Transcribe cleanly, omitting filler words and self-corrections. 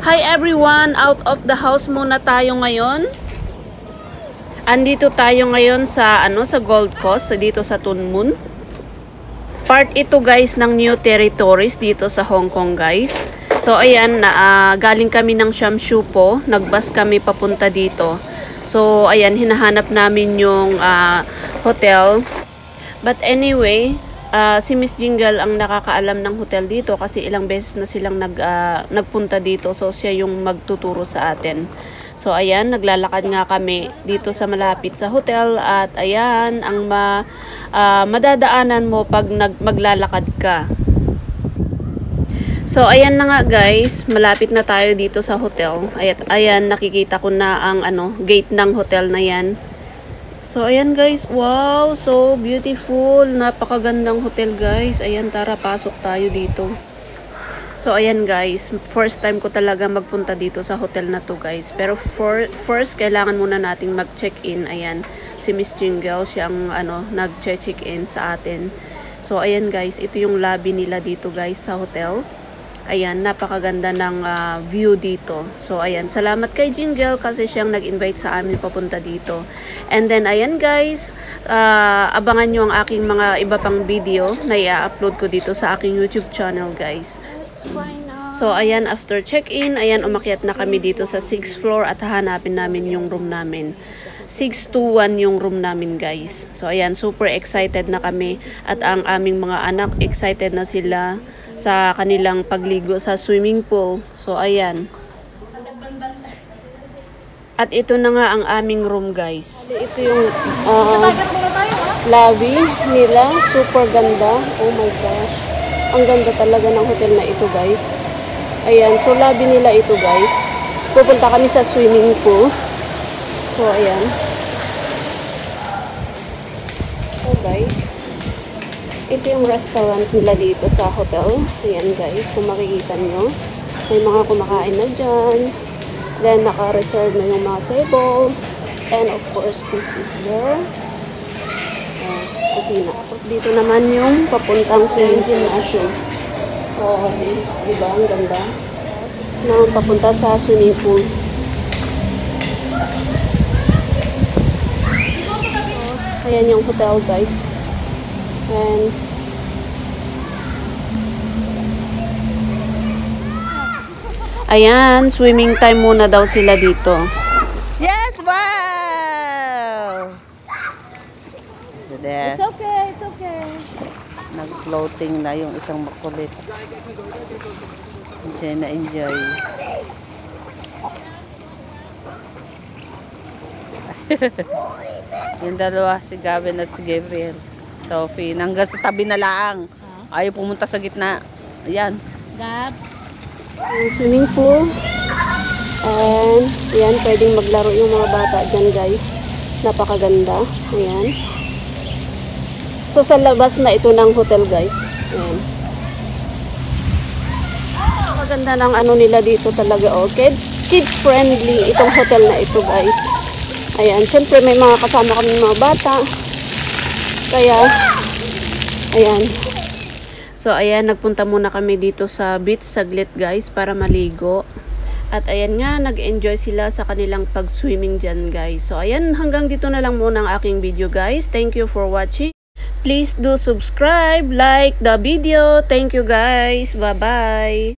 Hi everyone! Out of the house muna tayo ngayon. Andito tayo ngayon sa sa Gold Coast, dito sa Tuen Mun. Part ito guys ng new territories dito sa Hong Kong guys. So ayan, galing kami ng Sham Shui Po, nagbus kami papunta dito. So ayan, hinahanap namin yung hotel. But anyway, si Miss Jingle ang nakakaalam ng hotel dito kasi ilang beses na silang nagpunta dito. So siya yung magtuturo sa atin. So ayan, naglalakad nga kami dito sa malapit sa hotel at ayan ang madadaanan mo pag maglalakad ka. So ayan na nga guys, malapit na tayo dito sa hotel. Ayan, nakikita ko na ang gate ng hotel na yan. So ayan guys, wow, so beautiful, napakagandang hotel guys. Ayan, tara pasok tayo dito. So ayan guys, first time ko talaga magpunta dito sa hotel na to guys. Pero first kailangan muna nating mag-check-in. Ayan, si Miss Jingle siyang nag-check-in sa atin. So ayan guys, ito yung lobby nila dito guys sa hotel. Ayan, napakaganda ng view dito. So ayan, salamat kay Jingle kasi siyang nag-invite sa amin papunta dito. And then ayan guys, abangan nyo ang aking mga iba pang video na i-upload ko dito sa aking YouTube channel guys. So ayan, after check-in, ayan, umakyat na kami dito sa 6th floor at hahanapin namin yung room namin. 621 yung room namin guys. So ayan, super excited na kami at ang aming mga anak excited na sila sa kanilang pagligo sa swimming pool. So ayan. At ito na nga ang aming room guys. Ito yung lobby nila, super ganda. Oh my gosh. Ang ganda talaga ng hotel na ito guys. Ayan, so lobby nila ito guys. Pupunta kami sa swimming pool. So ayan. So guys, ito yung restaurant nila dito sa hotel. Ayan guys, kung makikita nyo, may mga kumakain na dyan. Then naka-reserve na yung mga table. And of course, this is their kusina. Tapos dito naman yung papuntang swimming gymnasium. So, diba? Ang ganda. Na papunta sa swimming pool. Ayan yung hotel guys. And ayan, swimming time muna daw sila dito. Yes, wow! So this. It's okay, it's okay. Nag-floating na yung isang makulit. Enjoy na enjoy. Yung dalawa, si Gavin at si Gabriel. Sophie, hanggang sa tabi na lang. Ayaw pumunta sa gitna. Ayan. Gab. Yung swimming pool. And ayan, pwedeng maglaro yung mga bata dyan guys. Napakaganda. Ayan. So sa labas na ito ng hotel guys. Ayan. Maganda ng nila dito talaga. Oh, kids friendly itong hotel na ito guys. Ayan, syempre may mga kasama kami mga bata. Kaya, ayan. So, ayan, nagpunta muna kami dito sa beach saglit guys para maligo. At ayan nga, nag-enjoy sila sa kanilang pag-swimming dyan guys. So, ayan, hanggang dito na lang muna ang aking video guys. Thank you for watching. Please do subscribe, like the video. Thank you guys. Bye-bye.